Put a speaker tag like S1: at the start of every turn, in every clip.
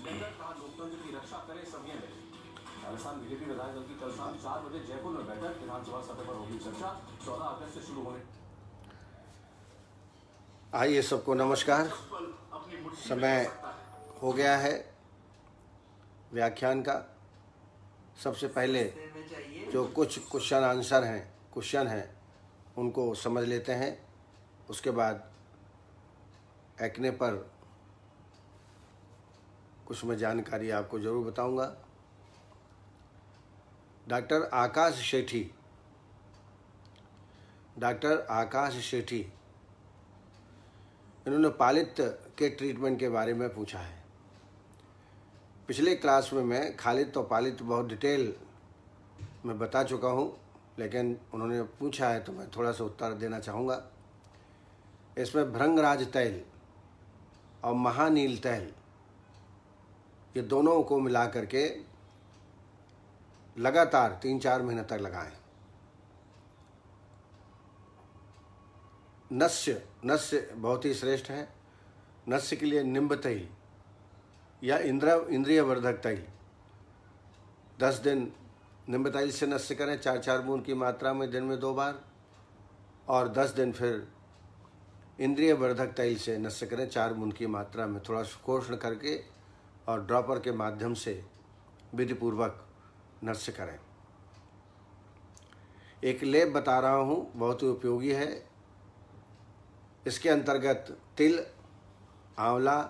S1: कहा लोकतंत्र की रक्षा करें सब ये मिले। राजस्थान बीजेपी विधायक दल की कल शाम 4 बजे जयपुर में बैठक, विधानसभा सत्र पर होगी चर्चा। 14 अगस्त से शुरू होने।
S2: आइए सबको नमस्कार। समय हो गया है व्याख्यान का। सबसे पहले जो कुछ क्वेश्चन हैं उनको समझ लेते हैं। उसके बाद एक्ने पर कुछ मैं जानकारी आपको ज़रूर बताऊंगा। डॉक्टर आकाश सेठी इन्होंने पालित के ट्रीटमेंट के बारे में पूछा है। पिछले क्लास में मैं खालिद और पालित बहुत डिटेल में बता चुका हूँ, लेकिन उन्होंने पूछा है तो मैं थोड़ा सा उत्तर देना चाहूँगा। इसमें भृंगराज तैल और महानील तैल ये दोनों को मिला करके लगातार 3-4 महीने तक लगाएं। नस्य बहुत ही श्रेष्ठ है। नस्य के लिए निम्ब तैल या इंद्रिय वर्धक तैल 10 दिन निम्ब तैल से नस्य करें 4-4 बूंद की मात्रा में दिन में 2 बार, और 10 दिन फिर इंद्रिय वर्धक तैल से नस्य करें 4 बूंद की मात्रा में, थोड़ा सुकोष्ण करके और ड्रॉपर के माध्यम से विधिपूर्वक नस्य करें। एक लेप बता रहा हूँ, बहुत ही उपयोगी है। इसके अंतर्गत तिल, आंवला,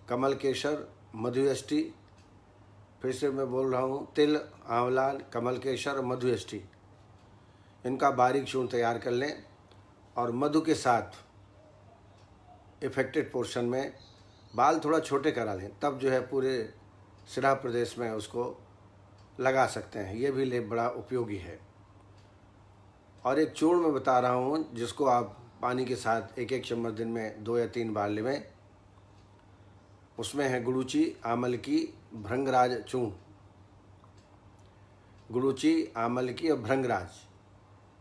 S2: कमल केसर, मधुयष्टि, फिर से मैं बोल रहा हूँ, तिल, आंवला, कमल केसर और मधुयष्टि, इनका बारीक चूर्ण तैयार कर लें और मधु के साथ इफेक्टेड पोर्शन में बाल थोड़ा छोटे करा लें, तब जो है पूरे सिरा प्रदेश में उसको लगा सकते हैं। ये भी लेप बड़ा उपयोगी है। और एक चूर्ण मैं बता रहा हूँ जिसको आप पानी के साथ 1-1 चम्मच दिन में 2 या 3 बार लें। उसमें है गुड़ूची, आमलकी, भृंगराज चूर्ण। गुड़ूची, आमलकी और भृंगराज,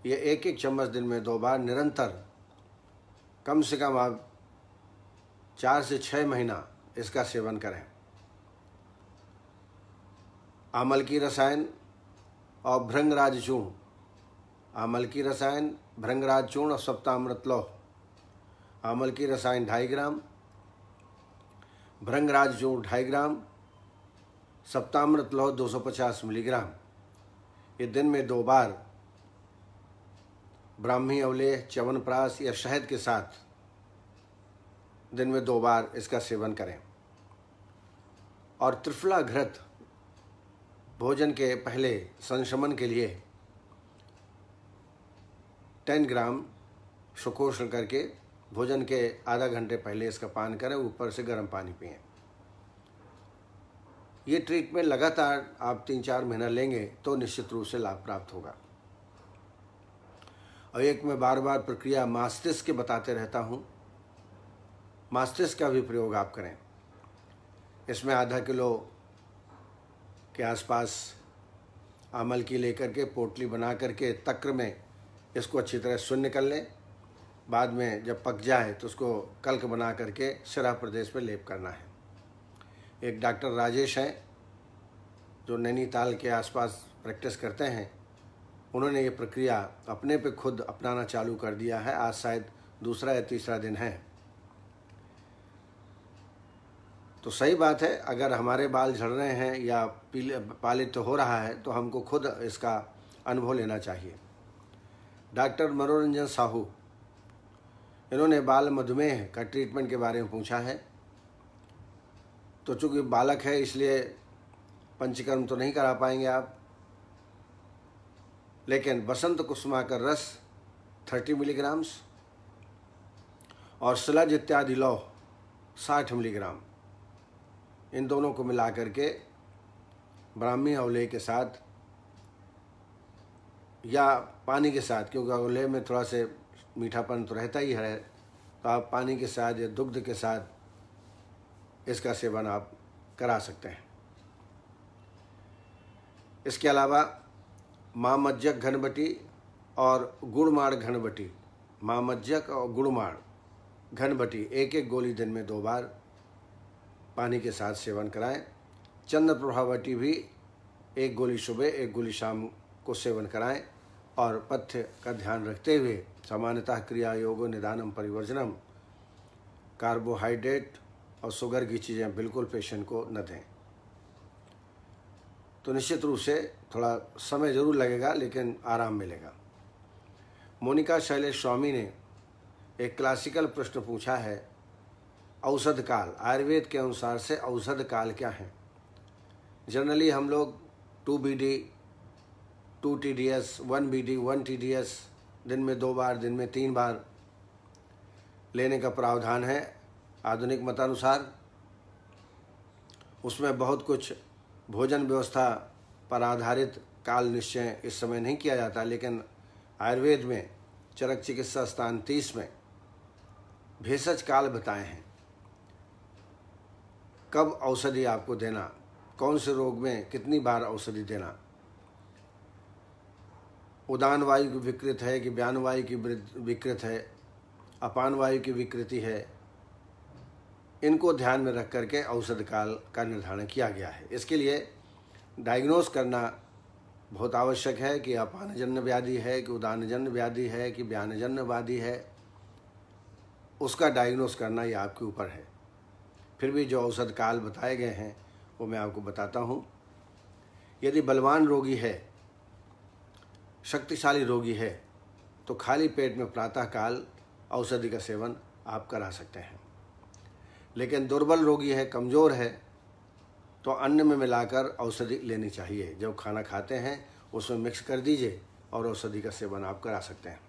S2: ये 1-1 चम्मच दिन में 2 बार निरंतर कम से कम आप 4 से 6 महीना इसका सेवन करें। आमलकी रसायन और भृंगराज चूर्ण, आमलकी रसायन, भृंगराज चूर्ण और सप्तामृत लौह। आमलकी रसायन 2.5 ग्राम, भृंगराज चूर्ण 2.5 ग्राम, सप्तामृत लौह 250 मिलीग्राम। ये दिन में 2 बार ब्राह्मी अवलेह, च्यवनप्राश या शहद के साथ दिन में 2 बार इसका सेवन करें। और त्रिफला घृत भोजन के पहले संशमन के लिए 10 ग्राम सुकोष्ण करके भोजन के आधा घंटे पहले इसका पान करें, ऊपर से गर्म पानी पिएं। ये ट्रीटमेंट लगातार आप 3-4 महीना लेंगे तो निश्चित रूप से लाभ प्राप्त होगा। और एक मैं बार बार प्रक्रिया मास्टिस के बताते रहता हूँ, मास्टिस का भी प्रयोग आप करें। इसमें आधा किलो के आसपास आमलकी लेकर के पोटली बना करके तक्र में इसको अच्छी तरह शून्य कर लें। बाद में जब पक जाए तो उसको कल्क बना करके सिरा प्रदेश में लेप करना है। एक डॉक्टर राजेश हैं जो नैनीताल के आसपास प्रैक्टिस करते हैं, उन्होंने ये प्रक्रिया अपने पे खुद अपनाना चालू कर दिया है। आज शायद 2रा या 3रा दिन है। तो सही बात है, अगर हमारे बाल झड़ रहे हैं या पालित हो रहा है तो हमको खुद इसका अनुभव लेना चाहिए। डॉक्टर मनोरंजन साहू, इन्होंने बाल मधुमेह का ट्रीटमेंट के बारे में पूछा है। तो चूँकि बालक है इसलिए पंचकर्म तो नहीं करा पाएंगे आप, लेकिन बसंत कुसुमाकर रस 30 मिलीग्राम और सलज इत्यादि लौह 60 मिलीग्राम, इन दोनों को मिला करके ब्राह्मी अवलेह के साथ या पानी के साथ, क्योंकि अवलेह में थोड़ा से मीठापन तो रहता ही है, तो आप पानी के साथ या दुग्ध के साथ इसका सेवन आप करा सकते हैं। इसके अलावा मामज्जक घनबटी और गुड़माड़ घनबटी, मामज्जक और गुड़माड़ घनबटी 1-1 गोली दिन में 2 बार, पानी के साथ सेवन कराएं। चंद्रप्रभावती भी 1 गोली सुबह 1 गोली शाम को सेवन कराएं और पथ्य का ध्यान रखते हुए सामान्यतः क्रिया योगो निदानम परिवर्जनम, कार्बोहाइड्रेट और शुगर की चीज़ें बिल्कुल पेशेंट को न दें। तो निश्चित रूप से थोड़ा समय ज़रूर लगेगा लेकिन आराम मिलेगा। मोनिका शैलेश स्वामी ने एक क्लासिकल प्रश्न पूछा है, औषध काल, आयुर्वेद के अनुसार से औषध काल क्या है? जनरली हम लोग 2 BD 2 TDS 1 BD 1 TDS दिन में 2 बार, दिन में 3 बार लेने का प्रावधान है आधुनिक मतानुसार। उसमें बहुत कुछ भोजन व्यवस्था पर आधारित काल निश्चय इस समय नहीं किया जाता, लेकिन आयुर्वेद में चरक चिकित्सा स्थान 30 में भेषज काल बताए हैं। कब औषधि आपको देना, कौन से रोग में कितनी बार औषधि देना, उदान वायु की विकृत है कि व्यान वायु की विकृत है, अपान वायु की विकृति है, इनको ध्यान में रख करके औषध काल का निर्धारण किया गया है। इसके लिए डायग्नोस करना बहुत आवश्यक है कि अपानजन्य व्याधि है कि उदानजन्य व्याधि है कि व्यानजन्य व्याधि है, उसका डायग्नोस करना ये आपके ऊपर है। फिर भी जो औषध काल बताए गए हैं वो मैं आपको बताता हूँ। यदि बलवान रोगी है, शक्तिशाली रोगी है, तो खाली पेट में प्रातःकाल औषधि का सेवन आप करा सकते हैं। लेकिन दुर्बल रोगी है, कमज़ोर है, तो अन्न में मिलाकर औषधि लेनी चाहिए। जब खाना खाते हैं उसमें मिक्स कर दीजिए और औषधि का सेवन आप करा सकते हैं।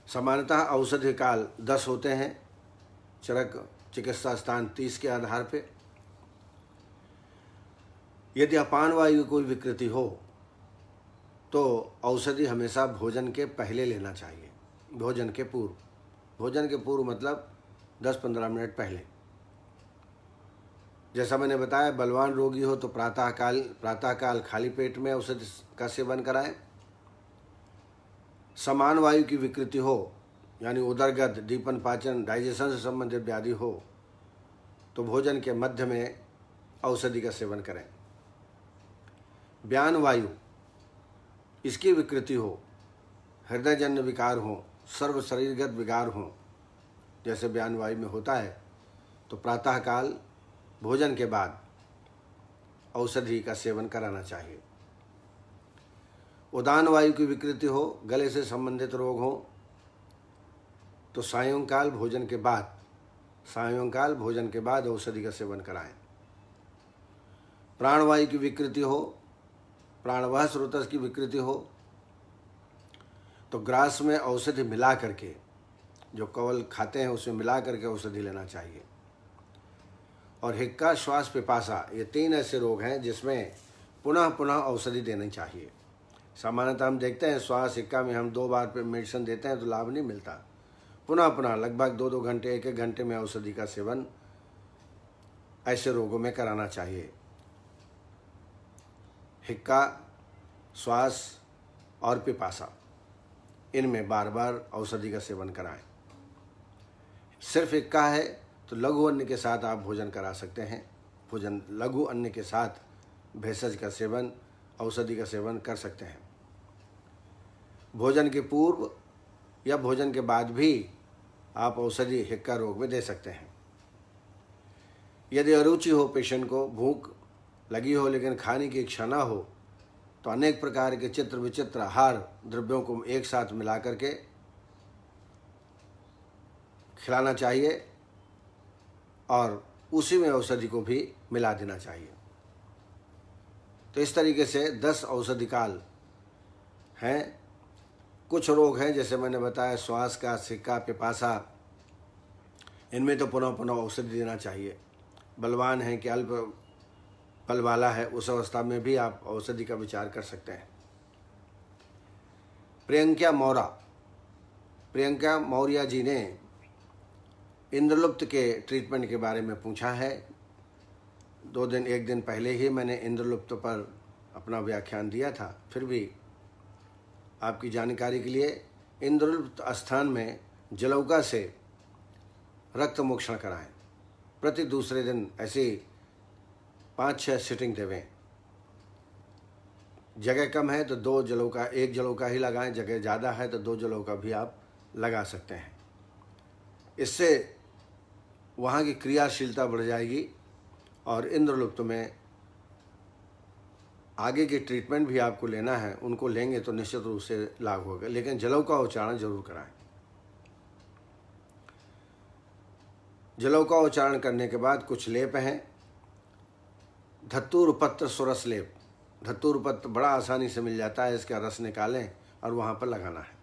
S2: सामान्यतः औषधि काल 10 होते हैं, चरक चिकित्सा स्थान 30 के आधार पे। यदि अपान वायु की कोई विकृति हो तो औषधि हमेशा भोजन के पहले लेना चाहिए, भोजन के पूर्व। भोजन के पूर्व मतलब 10-15 मिनट पहले। जैसा मैंने बताया, बलवान रोगी हो तो प्रातःकाल खाली पेट में औषधि का सेवन कराएं। समान वायु की विकृति हो, यानी उदरगत, दीपन, पाचन, डाइजेशन से संबंधित व्याधि हो, तो भोजन के मध्य में औषधि का सेवन करें। व्यान वायु, इसकी विकृति हो, हृदयजन्य विकार हो, सर्व शरीरगत विकार हो, जैसे व्यान वायु में होता है, तो प्रातःकाल भोजन के बाद औषधि का सेवन कराना चाहिए। उदान वायु की विकृति हो, गले से संबंधित रोग हो, तो सायंकाल भोजन के बाद औषधि का सेवन कराएं। प्राणवायु की विकृति हो, प्राणवाह स्रोतस की विकृति हो, तो ग्रास में औषधि मिला करके, जो कवल खाते हैं उसमें मिला करके औषधि लेना चाहिए। और हिक्का, श्वास, पिपासा, ये 3 ऐसे रोग हैं जिसमें पुनः पुनः औषधि देनी चाहिए। सामान्यतः हम देखते हैं श्वास, हिक्का में हम 2 बार पे मेडिसिन देते हैं तो लाभ नहीं मिलता। पुनः पुनः लगभग 2-2 घंटे, 1-1 घंटे में औषधि का सेवन ऐसे रोगों में कराना चाहिए। हिक्का, श्वास और पिपासा, इनमें बार बार औषधि का सेवन कराएं। सिर्फ हिक्का है तो लघु अन्न के साथ आप भोजन करा सकते हैं। लघु अन्न के साथ भेषज का सेवन, औषधि का सेवन कर सकते हैं। भोजन के पूर्व या भोजन के बाद भी आप औषधि हिक्का रोग में दे सकते हैं। यदि अरुचि हो, पेशेंट को भूख लगी हो लेकिन खाने की इच्छा ना हो, तो अनेक प्रकार के चित्र विचित्र आहार द्रव्यों को एक साथ मिला करके खिलाना चाहिए और उसी में औषधि को भी मिला देना चाहिए। तो इस तरीके से 10 औषधि काल हैं। कुछ रोग हैं जैसे मैंने बताया, श्वास का, हिक्का, पिपासा, इनमें तो पुनः पुनः औषधि देना चाहिए। बलवान है कि अल्प बल वाला है, उस अवस्था में भी आप औषधि का विचार कर सकते हैं। प्रियंका मौर्य जी ने इंद्रलुप्त के ट्रीटमेंट के बारे में पूछा है। 1 दिन पहले ही मैंने इंद्रलुप्त पर अपना व्याख्यान दिया था। फिर भी आपकी जानकारी के लिए, इंद्रलुप्त स्थान में जलौका से रक्त मोक्षण कराएं। प्रति दूसरे दिन ऐसी 5-6 सिटिंग देवें। जगह कम है तो 2 जलों का 1 जलों का ही लगाएं, जगह ज़्यादा है तो 2 जलों का भी आप लगा सकते हैं। इससे वहाँ की क्रियाशीलता बढ़ जाएगी और इंद्रलुप्त में आगे की ट्रीटमेंट भी आपको लेना है, उनको लेंगे तो निश्चित रूप से लाभ होगा, लेकिन जलों का उच्चारण जरूर कराएं। जलों का उच्चारण करने के बाद कुछ लेप हैं। धतूर पत्र सुरस लेप। धतूर पत्र बड़ा आसानी से मिल जाता है, इसका रस निकालें और वहाँ पर लगाना है।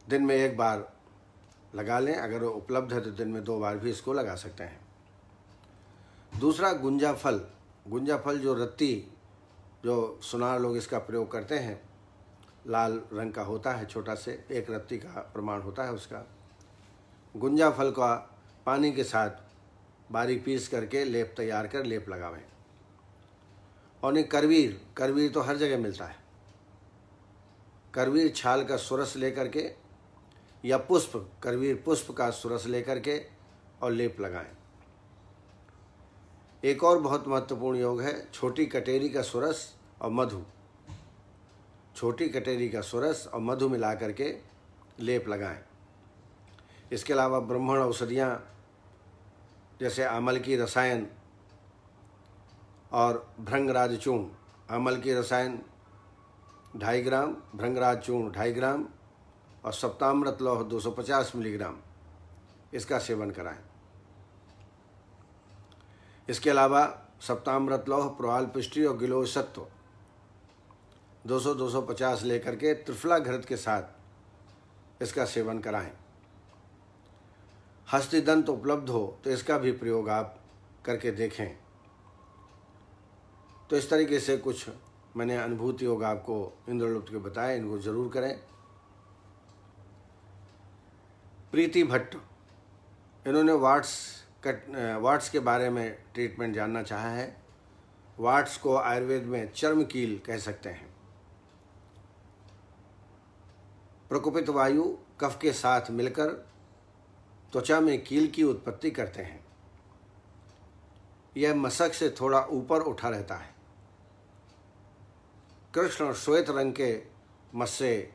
S2: दिन में 1 बार लगा लें, अगर उपलब्ध है तो दिन में 2 बार भी इसको लगा सकते हैं। दूसरा गुंजा फल। गुंजा फल जो रत्ती, जो सुनार लोग इसका प्रयोग करते हैं, लाल रंग का होता है, छोटा से 1 रत्ती का प्रमाण होता है उसका। गुंजा फल का पानी के साथ बारीक पीस करके लेप तैयार कर लेप लगावें। और नहीं करवीर, करवीर तो हर जगह मिलता है। करवीर छाल का सुरस लेकर के या पुष्प, करवीर पुष्प का सुरस लेकर के और लेप लगाएं। एक और बहुत महत्वपूर्ण योग है छोटी कटेरी का सुरस और मधु। छोटी कटेरी का सुरस और मधु मिला करके लेप लगाएं। इसके अलावा ब्राह्मण औषधियाँ जैसे आमल की रसायन और भृंगराज चूर्ण। आमल की रसायन 2.5 ग्राम, भृंगराज चूर्ण 2.5 ग्राम और सप्तामृत लौह 250 मिलीग्राम, इसका सेवन कराएं। इसके अलावा सप्तामृत लौह, प्रवाल पुष्टि और गिलोय सत्व 200-250 लेकर के त्रिफला घृत के साथ इसका सेवन कराएं। हस्तिदंत उपलब्ध हो तो इसका भी प्रयोग आप करके देखें। तो इस तरीके से कुछ मैंने अनुभूति योग आपको इंद्रलुप्त के बताए, इनको जरूर करें। प्रीति भट्ट, इन्होंने वाट्स के बारे में ट्रीटमेंट जानना चाहा है। वाट्स को आयुर्वेद में चर्म कील कह सकते हैं। प्रकोपित वायु कफ के साथ मिलकर त्वचा में कील की उत्पत्ति करते हैं। यह मशक से थोड़ा ऊपर उठा रहता है। कृष्ण और श्वेत रंग के मस्से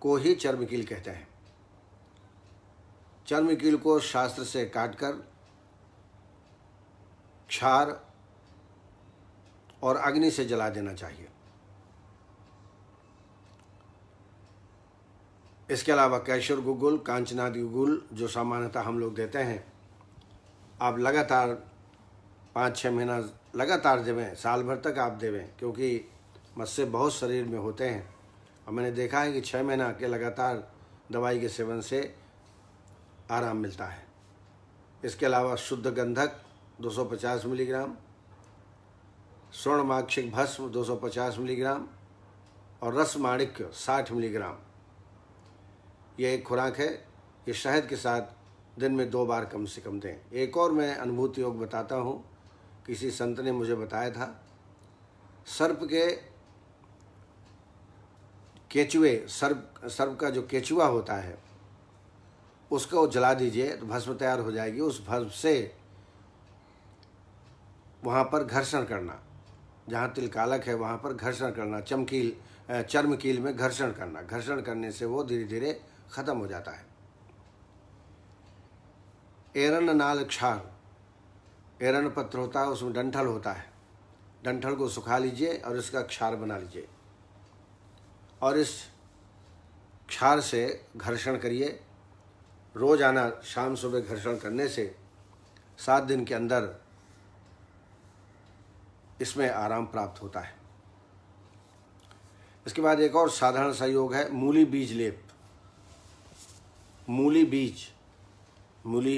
S2: को ही चर्मकील कहते हैं। चर्मकील को शास्त्र से काटकर क्षार और अग्नि से जला देना चाहिए। इसके अलावा कैशोर गुगुल, कांचनादी गुगुल जो सामान्यतः हम लोग देते हैं, आप लगातार 5-6 महीना लगातार देवें, साल भर तक आप देवें, क्योंकि मस्से बहुत शरीर में होते हैं और मैंने देखा है कि 6 महीना के लगातार दवाई के सेवन से आराम मिलता है। इसके अलावा शुद्ध गंधक 250 मिलीग्राम, स्वर्णमाक्षिक भस्म 250 मिलीग्राम और रस माणिक्य 60 मिलीग्राम, ये एक खुराक है। ये शहद के साथ दिन में 2 बार कम से कम दें। एक और मैं अनुभूति योग बताता हूँ, किसी संत ने मुझे बताया था। सर्प के केचुए, सर्प का जो केचुआ होता है उसको जला दीजिए तो भस्म तैयार हो जाएगी। उस भस्म से वहाँ पर घर्षण करना, जहाँ तिलकालक है वहाँ पर घर्षण करना, चर्मकील में घर्षण करना। घर्षण करने से वो धीरे धीरे खत्म हो जाता है। एरन नाल क्षार, एरन पत्र होता है, उसमें डंठल होता है। डंठल को सुखा लीजिए और इसका क्षार बना लीजिए और इस क्षार से घर्षण करिए। रोजाना शाम सुबह घर्षण करने से 7 दिन के अंदर इसमें आराम प्राप्त होता है। इसके बाद एक और साधारण सा योग है मूली बीज लेप। मूली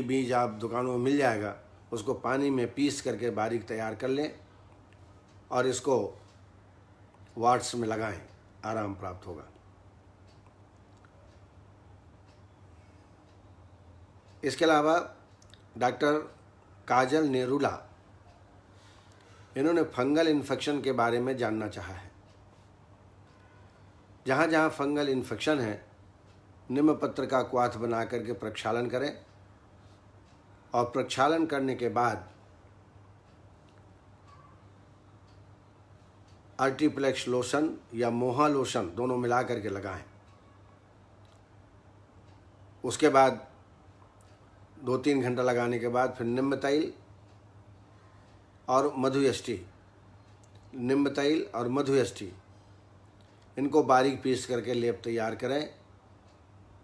S2: बीज आप दुकानों में मिल जाएगा, उसको पानी में पीस करके बारीक तैयार कर लें और इसको वाट्स में लगाएं, आराम प्राप्त होगा। इसके अलावा डॉक्टर काजल नेरुला, इन्होंने फंगल इन्फेक्शन के बारे में जानना चाहा है। जहाँ जहाँ फंगल इन्फेक्शन है, नीम पत्र का क्वाथ बना करके प्रक्षालन करें और प्रक्षालन करने के बाद आर्टिप्लेक्स लोशन या मोहा लोशन दोनों मिला करके लगाएं। उसके बाद 2-3 घंटा लगाने के बाद फिर निम्ब तेल और मधुयष्टि, निम्ब तेल और मधुयष्टि इनको बारीक पीस करके लेप तैयार करें।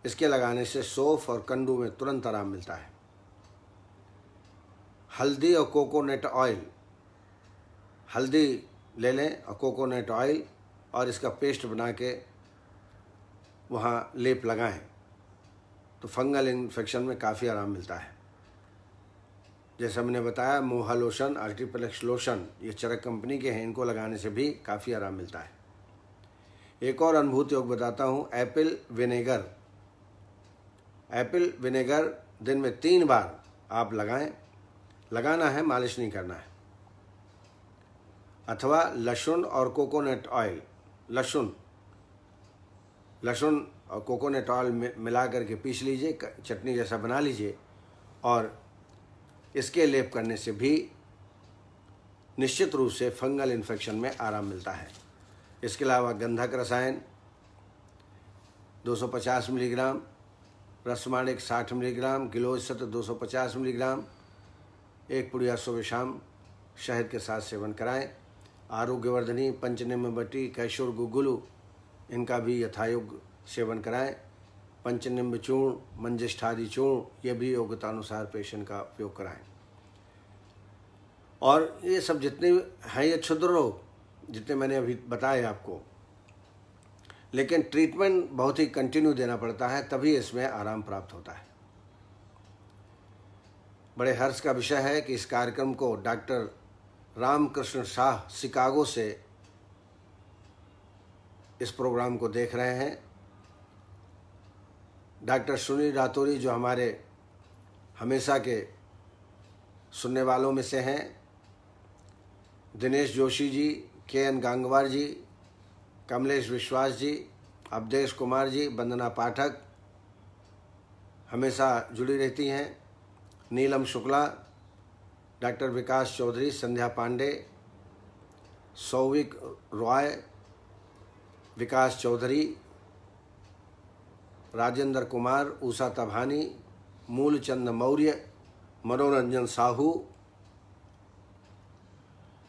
S2: इसके लगाने से सौंफ और कंडू में तुरंत आराम मिलता है। हल्दी और कोकोनट ऑयल, हल्दी ले लें और कोकोनट ऑयल और इसका पेस्ट बना के वहाँ लेप लगाएं तो फंगल इन्फेक्शन में काफ़ी आराम मिलता है। जैसा मैंने बताया, मोहा लोशन, आर्टिप्लेक्स लोशन ये चरक कंपनी के हैं, इनको लगाने से भी काफ़ी आराम मिलता है। एक और अनुभूति योग बताता हूँ, एप्पल विनेगर। एप्पल विनेगर दिन में 3 बार आप लगाएं, लगाना है, मालिश नहीं करना है। अथवा लहसुन और कोकोनट ऑयल, लहसुन और कोकोनट ऑयल मिला करके पीस लीजिए, चटनी जैसा बना लीजिए और इसके लेप करने से भी निश्चित रूप से फंगल इन्फेक्शन में आराम मिलता है। इसके अलावा गंधक रसायन 250 मिलीग्राम, रसमाणिक 60 मिलीग्राम, गिलोय सत्र 250 मिलीग्राम, 1 पुड़िया सुबह शाम शहद के साथ सेवन कराएं। आरोग्यवर्धनी, पंचनिम्बवटी, कैशोर गुगुलू इनका भी यथायोग सेवन कराएं। पंचनिम्ब चूर्ण, मंजिष्ठादि चूर्ण ये भी योग्यतानुसार पेशेंट का उपयोग कराएं। और ये सब जितने हैं ये क्षुद्र रोग जितने मैंने अभी बताए आपको, लेकिन ट्रीटमेंट बहुत ही कंटिन्यू देना पड़ता है, तभी इसमें आराम प्राप्त होता है। बड़े हर्ष का विषय है कि इस कार्यक्रम को डॉक्टर रामकृष्ण शाह शिकागो से इस प्रोग्राम को देख रहे हैं। डॉक्टर सुनील रातौरी जो हमारे हमेशा के सुनने वालों में से हैं, दिनेश जोशी जी, KN गांगवार जी, कमलेश विश्वास जी, अवधेश कुमार जी, वंदना पाठक हमेशा जुड़ी रहती हैं, नीलम शुक्ला, डॉक्टर विकास चौधरी, संध्या पांडे, सौविक रॉय, विकास चौधरी, राजेंद्र कुमार, उषा तभानी, मूलचंद मौर्य, मनोरंजन साहू,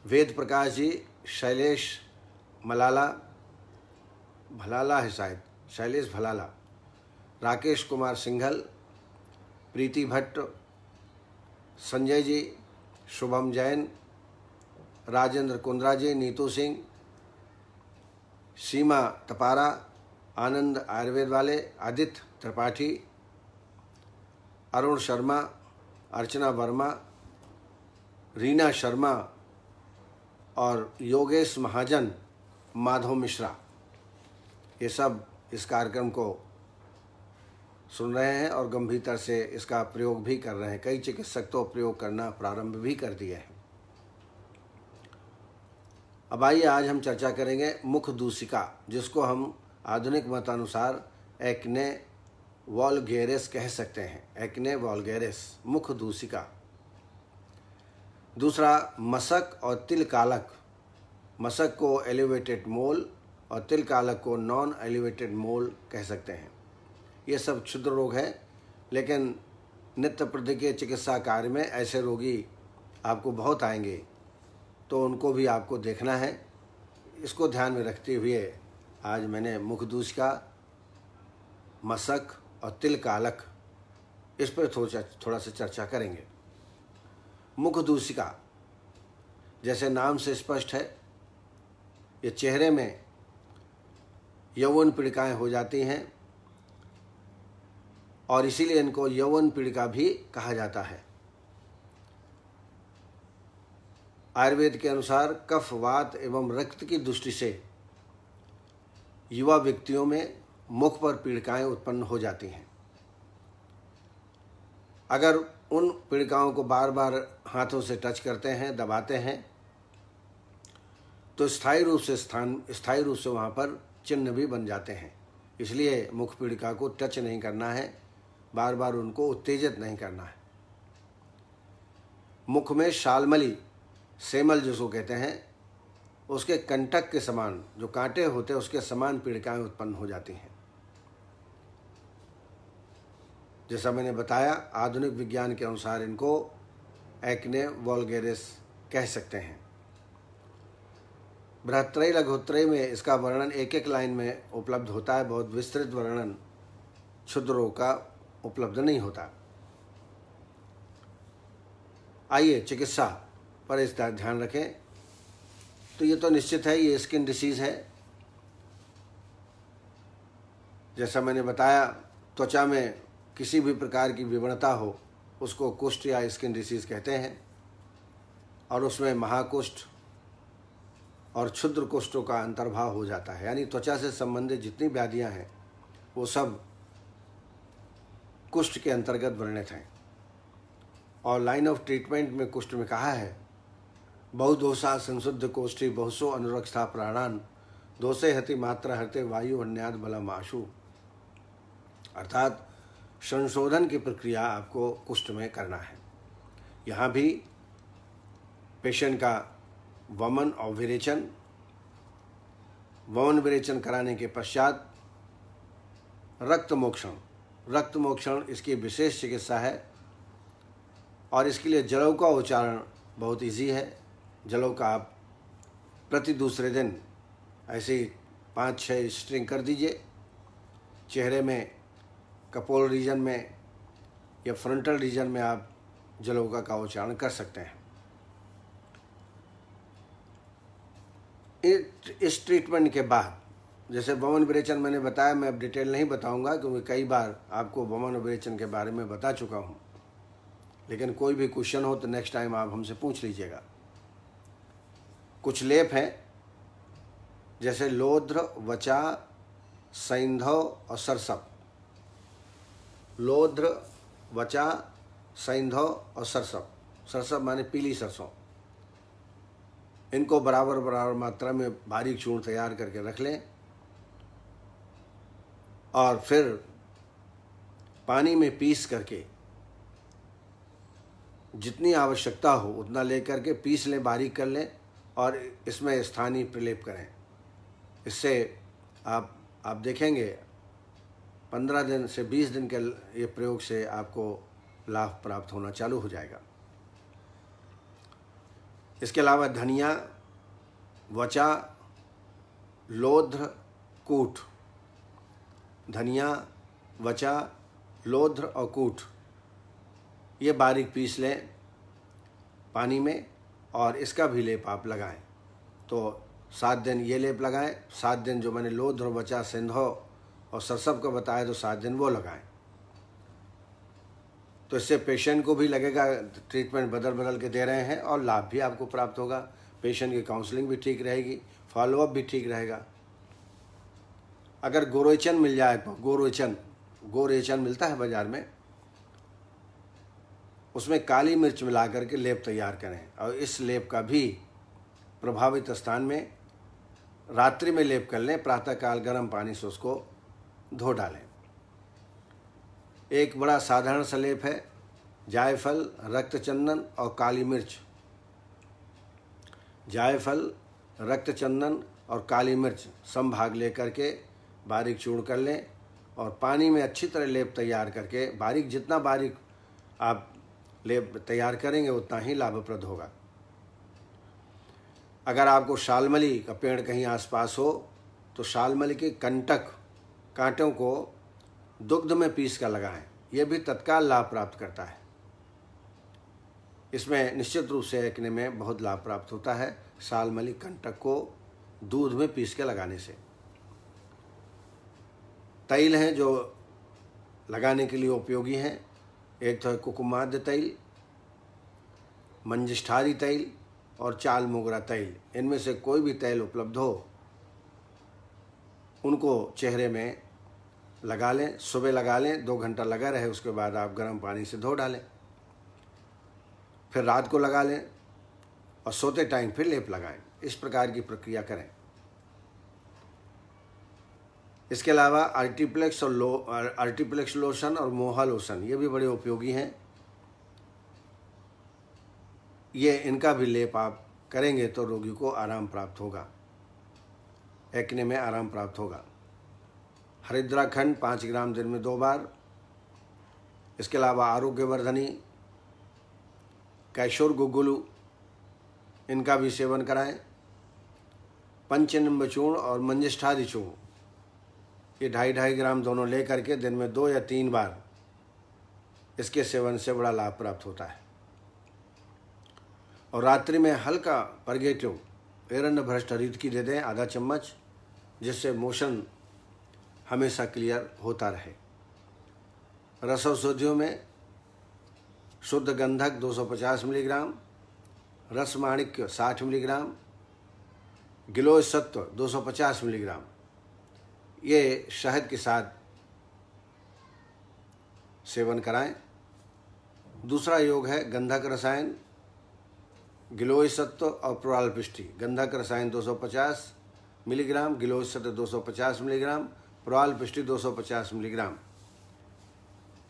S2: वेद प्रकाश जी, शैलेश भलाला है शायद, शैलेश भलाला, राकेश कुमार सिंघल, प्रीति भट्ट, संजय जी, शुभम जैन, राजेंद्र कुंद्रा जी, नीतू सिंह, सीमा तपारा, आनंद आयुर्वेद वाले, आदित्य त्रिपाठी, अरुण शर्मा, अर्चना वर्मा, रीना शर्मा और योगेश महाजन, माधव मिश्रा, ये सब इस कार्यक्रम को सुन रहे हैं और गंभीरता से इसका प्रयोग भी कर रहे हैं। कई चिकित्सक तो प्रयोग करना प्रारंभ भी कर दिए हैं। अब आइए आज हम चर्चा करेंगे मुख दूषिका, जिसको हम आधुनिक मतानुसार एक्ने वल्गैरिस कह सकते हैं। एक्ने वल्गैरिस, मुख दूषिका। दूसरा, मशक और तिल कालक। मशक को एलिवेटेड मोल और तिल कालक को नॉन एलिवेटेड मोल कह सकते हैं। ये सब क्षुद्र रोग है, लेकिन नित्य प्रति के चिकित्सा कार्य में ऐसे रोगी आपको बहुत आएंगे, तो उनको भी आपको देखना है। इसको ध्यान में रखते हुए आज मैंने मुख दूषिका, मशक और तिल कालक इस पर थोड़ा सा चर्चा करेंगे। मुख दूषिका जैसे नाम से स्पष्ट है, ये चेहरे में यौवन पीड़िकाएं हो जाती हैं और इसीलिए इनको यौवन पीड़िका भी कहा जाता है। आयुर्वेद के अनुसार कफ, वात एवं रक्त की दृष्टि से युवा व्यक्तियों में मुख पर पीड़िकाएं उत्पन्न हो जाती हैं। अगर उन पीड़िकाओं को बार बार हाथों से टच करते हैं, दबाते हैं, तो स्थायी रूप से वहाँ पर चिन्ह भी बन जाते हैं। इसलिए मुख पीड़िका को टच नहीं करना है, बार बार उनको उत्तेजित नहीं करना है। मुख में शालमली, सेमल जिसको कहते हैं, उसके कंटक के समान जो कांटे होते हैं उसके समान पीड़िकाएं उत्पन्न हो जाती हैं। जैसा मैंने बताया, आधुनिक विज्ञान के अनुसार इनको एक्ने वल्गैरिस कह सकते हैं। बृहत्त्रयी लघुत्त्रयी में इसका वर्णन एक एक लाइन में उपलब्ध होता है, बहुत विस्तृत वर्णन क्षुद्र रोग का उपलब्ध नहीं होता। आइए चिकित्सा पर इसका ध्यान रखें। तो ये तो निश्चित है, ये स्किन डिसीज़ है। जैसा मैंने बताया, त्वचा में किसी भी प्रकार की विवरणता हो उसको कुष्ठ या स्किन डिसीज़ कहते हैं, और उसमें महाकुष्ठ और क्षुद्र कुष्ठों का अंतर्भाव हो जाता है। यानी त्वचा से संबंधित जितनी व्याधियां हैं वो सब कुष्ठ के अंतर्गत वर्णित हैं। और लाइन ऑफ ट्रीटमेंट में कुष्ठ में कहा है, बहुदोषा संशुद्ध कोष्ठी बहुसो अनुरक्षा प्राणान दोषे हति मात्रा हरते वायु अन्याद बलम आशु। अर्थात संशोधन की प्रक्रिया आपको कुष्ठ में करना है। यहाँ भी पेशेंट का वमन और विरेचन, वमन विरेचन कराने के पश्चात रक्त मोक्षण, रक्त मोक्षण इसकी विशेष चिकित्सा है। और इसके लिए जलौ का उच्चारण बहुत इजी है। जलौ का आप प्रति दूसरे दिन ऐसे 5-6 स्ट्रिंग कर दीजिए। चेहरे में, कपोल रीजन में या फ्रंटल रीजन में आप जलौका का उच्चारण कर सकते हैं। इस ट्रीटमेंट के बाद, जैसे वमन विरेचन मैंने बताया, मैं अब डिटेल नहीं बताऊंगा क्योंकि कई बार आपको वमन विरेचन के बारे में बता चुका हूं। लेकिन कोई भी क्वेश्चन हो तो नेक्स्ट टाइम आप हमसे पूछ लीजिएगा। कुछ लेप हैं जैसे लोध्र, वचा, सैंधव और सरसप। लोध्र, वचा, सैंधव और सरसप। सरसप माने पीली सरसों। इनको बराबर बराबर मात्रा में बारीक चूर्ण तैयार करके रख लें और फिर पानी में पीस करके जितनी आवश्यकता हो उतना लेकर के पीस लें, बारीक कर लें और इसमें स्थानीय प्रलेप करें। इससे आप देखेंगे 15 दिन से 20 दिन के ये प्रयोग से आपको लाभ प्राप्त होना चालू हो जाएगा। इसके अलावा धनिया, वचा, लोध्र, कूट, धनिया, वचा, लोध्र और कूट ये बारीक पीस लें पानी में और इसका भी लेप आप लगाएं। तो 7 दिन ये लेप लगाएं, 7 दिन जो मैंने लोध्र, वचा, सैंधव और सरसप का बताया तो 7 दिन वो लगाएं। तो इससे पेशेंट को भी लगेगा ट्रीटमेंट बदल बदल के दे रहे हैं और लाभ भी आपको प्राप्त होगा। पेशेंट की काउंसलिंग भी ठीक रहेगी, फॉलोअप भी ठीक रहेगा। अगर गोरेचन मिल जाए तो गोरेचन मिलता है बाजार में, उसमें काली मिर्च मिला करके लेप तैयार करें और इस लेप का भी प्रभावित स्थान में रात्रि में लेप कर लें, प्रातःकाल गर्म पानी से उसको धो डालें। एक बड़ा साधारण सा लेप है, जायफल, रक्तचंदन और काली मिर्च। जायफल, रक्तचंदन और काली मिर्च समभाग लेकर के बारीक चूर्ण कर लें और पानी में अच्छी तरह लेप तैयार करके, बारीक जितना बारीक आप लेप तैयार करेंगे उतना ही लाभप्रद होगा। अगर आपको शालमली का पेड़ कहीं आसपास हो तो शालमली के कंटक, कांटों को दुग्ध में पीस कर लगाएं, यह भी तत्काल लाभ प्राप्त करता है। इसमें निश्चित रूप से एक्ने में बहुत लाभ प्राप्त होता है शालमली कंटक को दूध में पीस के लगाने से। तैल हैं जो लगाने के लिए उपयोगी हैं, एक तो है कुकुमाद्य तैल, मंजिष्ठारी तैल और चाल मोगरा तैल। इनमें से कोई भी तैल उपलब्ध हो उनको चेहरे में लगा लें, सुबह लगा लें, 2 घंटा लगा रहे, उसके बाद आप गर्म पानी से धो डालें, फिर रात को लगा लें और सोते टाइम फिर लेप लगाएं। इस प्रकार की प्रक्रिया करें। इसके अलावा आर्टिप्लेक्स लोशन और मोहा लोशन ये भी बड़े उपयोगी हैं। ये इनका भी लेप आप करेंगे तो रोगी को आराम प्राप्त होगा, एक्ने में आराम प्राप्त होगा। हरिद्राखंड 5 ग्राम दिन में 2 बार। इसके अलावा आरोग्यवर्धनी, कैशोर गुग्गुलू, इनका भी सेवन कराएं। पंचनिम्ब चूर्ण और मंजिष्ठादि चूर्ण, ये 2.5 ग्राम दोनों ले करके दिन में 2 या 3 बार इसके सेवन से बड़ा लाभ प्राप्त होता है। और रात्रि में हल्का परगेटिव एरंड भ्रष्ट हरित की दे दें आधा चम्मच, जिससे मोशन हमेशा क्लियर होता रहे। रस औषधियों में शुद्ध गंधक 250 मिलीग्राम, रस माणिक्य 60 मिलीग्राम, गिलोय सत्व 250 मिलीग्राम, ये शहद के साथ सेवन कराएं। दूसरा योग है गंधक रसायन, गिलोय सत्व और प्रोआलपिष्टि। गंधक रसायन 250 मिलीग्राम, गिलोय सत्व 250 मिलीग्राम, प्रोआलपिष्टि 250 मिलीग्राम,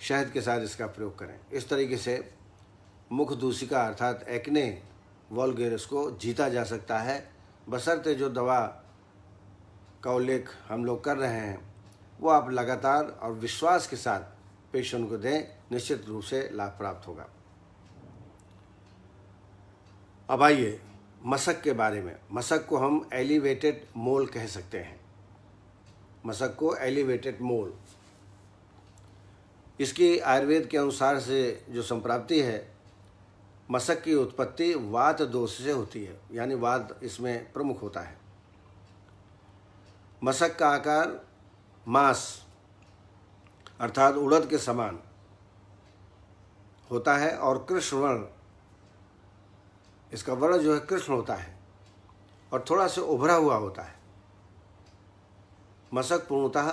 S2: शहद के साथ इसका प्रयोग करें। इस तरीके से मुख दूषिका अर्थात एक्ने वल्गैरिस को जीता जा सकता है, बशर्ते जो दवा का उल्लेख हम लोग कर रहे हैं वो आप लगातार और विश्वास के साथ पेशेंट को दें, निश्चित रूप से लाभ प्राप्त होगा। अब आइए मशक के बारे में। मशक को हम एलिवेटेड मोल कह सकते हैं। मशक को एलिवेटेड मोल, इसकी आयुर्वेद के अनुसार से जो संप्राप्ति है, मशक की उत्पत्ति वात दोष से होती है, यानी वात इसमें प्रमुख होता है। मशक का आकार मांस अर्थात उड़द के समान होता है और कृष्ण वर्ण, इसका वर्ण जो है कृष्ण होता है और थोड़ा सा उभरा हुआ होता है। मशक पूर्णतः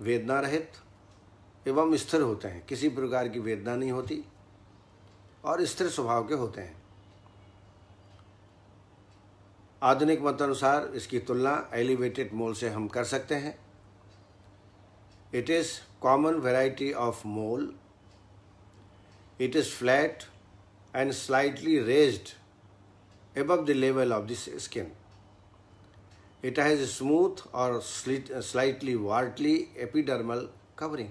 S2: वेदना रहित एवं स्थिर होते हैं, किसी प्रकार की वेदना नहीं होती और स्थिर स्वभाव के होते हैं। आधुनिक मत अनुसार इसकी तुलना एलिवेटेड मोल से हम कर सकते हैं। It is common variety of mole. It is flat and slightly raised above the level of the skin. It has a smooth or slightly warty epidermal covering.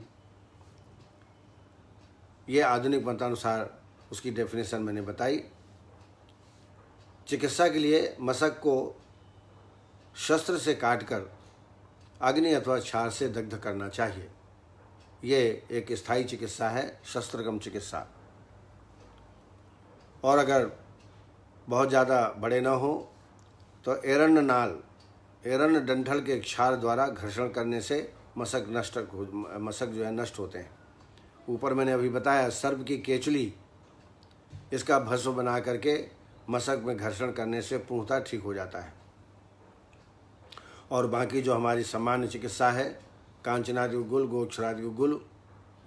S2: ये आधुनिक मतानुसार उसकी डेफिनेशन मैंने बताई। चिकित्सा के लिए मशक को शस्त्र से काटकर अग्नि अथवा क्षार से दग्ध करना चाहिए। ये एक स्थायी चिकित्सा है, शस्त्रगम चिकित्सा। और अगर बहुत ज़्यादा बड़े न हो तो एरण्ड नाल, एरण्ड डंठल के क्षार द्वारा घर्षण करने से मशक जो है नष्ट होते हैं। ऊपर मैंने अभी बताया सर्प की केचुली, इसका भस्म बना करके मशक में घर्षण करने से पूर्णतः ठीक हो जाता है। और बाकी जो हमारी सामान्य चिकित्सा है, कांचनादि गुग्गुल, गोक्षरादि गुग्गुल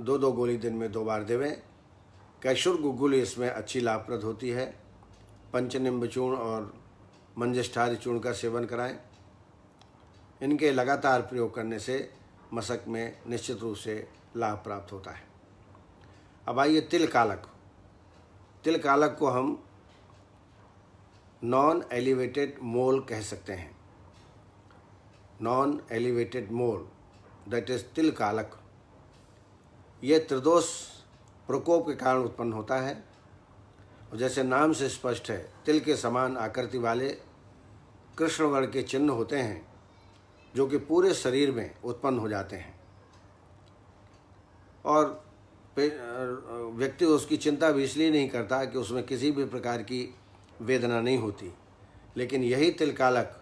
S2: 2-2 गोली दिन में 2 बार देवें। कैशोर गुग्गुल इसमें अच्छी लाभप्रद होती है। पंचनिम्ब चूर्ण और मंजिष्ठादि चूर्ण का सेवन कराएं। इनके लगातार प्रयोग करने से मशक में निश्चित रूप से लाभ प्राप्त होता है। अब आइए तिल कालक। तिल कालक को हम नॉन एलिवेटेड मोल कह सकते हैं। Non elevated mole that is तिल कालक। ये त्रिदोष प्रकोप के कारण उत्पन्न होता है। और जैसे नाम से स्पष्ट है, तिल के समान आकृति वाले कृष्ण वर्ण के चिन्ह होते हैं जो कि पूरे शरीर में उत्पन्न हो जाते हैं और व्यक्ति उसकी चिंता भी इसलिए नहीं करता कि उसमें किसी भी प्रकार की वेदना नहीं होती। लेकिन यही तिल कालक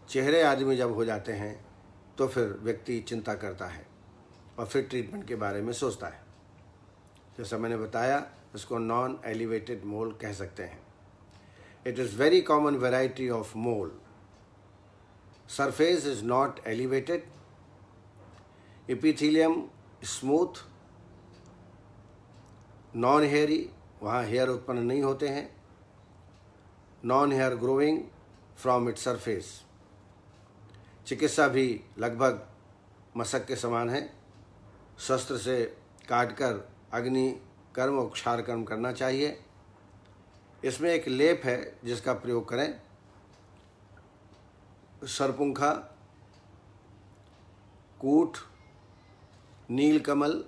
S2: चेहरे आदि में जब हो जाते हैं तो फिर व्यक्ति चिंता करता है और फिर ट्रीटमेंट के बारे में सोचता है। जैसा मैंने बताया, इसको नॉन एलिवेटेड मोल कह सकते हैं। It is very common variety of mole. Surface is not elevated, epithelium smooth, non hairy, वहाँ हेयर उत्पन्न नहीं होते हैं, non hair growing from its surface. चिकित्सा भी लगभग मशक के समान है। शस्त्र से काटकर अग्नि कर्म और क्षार कर्म करना चाहिए। इसमें एक लेप है जिसका प्रयोग करें। सरपुंखा, कूट, नीलकमल,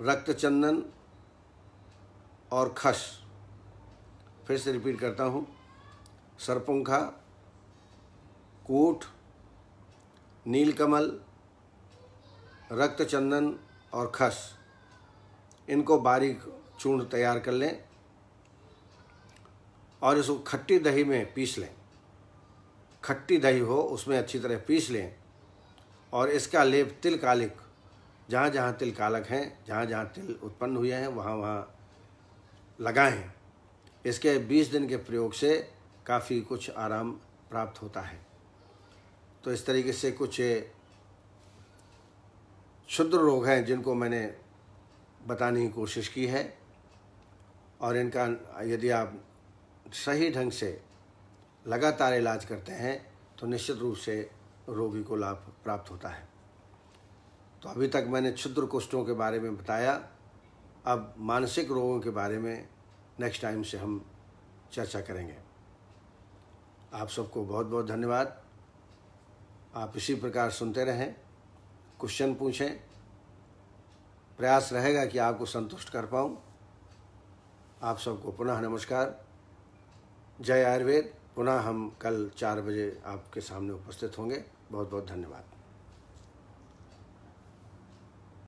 S2: रक्तचंदन और खस। फिर से रिपीट करता हूँ, सरपुंखा, कूट, नीलकमल, रक्तचंदन और खस, इनको बारीक चूर्ण तैयार कर लें और इसको खट्टी दही में पीस लें। खट्टी दही हो उसमें अच्छी तरह पीस लें और इसका लेप तिल कालिक, जहाँ जहाँ तिल कालक हैं, जहाँ जहाँ तिल उत्पन्न हुए हैं, वहाँ वहाँ लगाएं। इसके 20 दिन के प्रयोग से काफ़ी कुछ आराम प्राप्त होता है। तो इस तरीके से कुछ क्षुद्र रोग हैं जिनको मैंने बताने की कोशिश की है, और इनका यदि आप सही ढंग से लगातार इलाज करते हैं तो निश्चित रूप से रोगी को लाभ प्राप्त होता है। तो अभी तक मैंने क्षुद्र कुष्ठों के बारे में बताया, अब मानसिक रोगों के बारे में नेक्स्ट टाइम से हम चर्चा करेंगे। आप सबको बहुत बहुत धन्यवाद। आप इसी प्रकार सुनते रहें, क्वेश्चन पूछें, प्रयास रहेगा कि आपको संतुष्ट कर पाऊँ। आप सबको पुनः नमस्कार, जय आयुर्वेद। पुनः हम कल 4 बजे आपके सामने उपस्थित होंगे। बहुत बहुत धन्यवाद।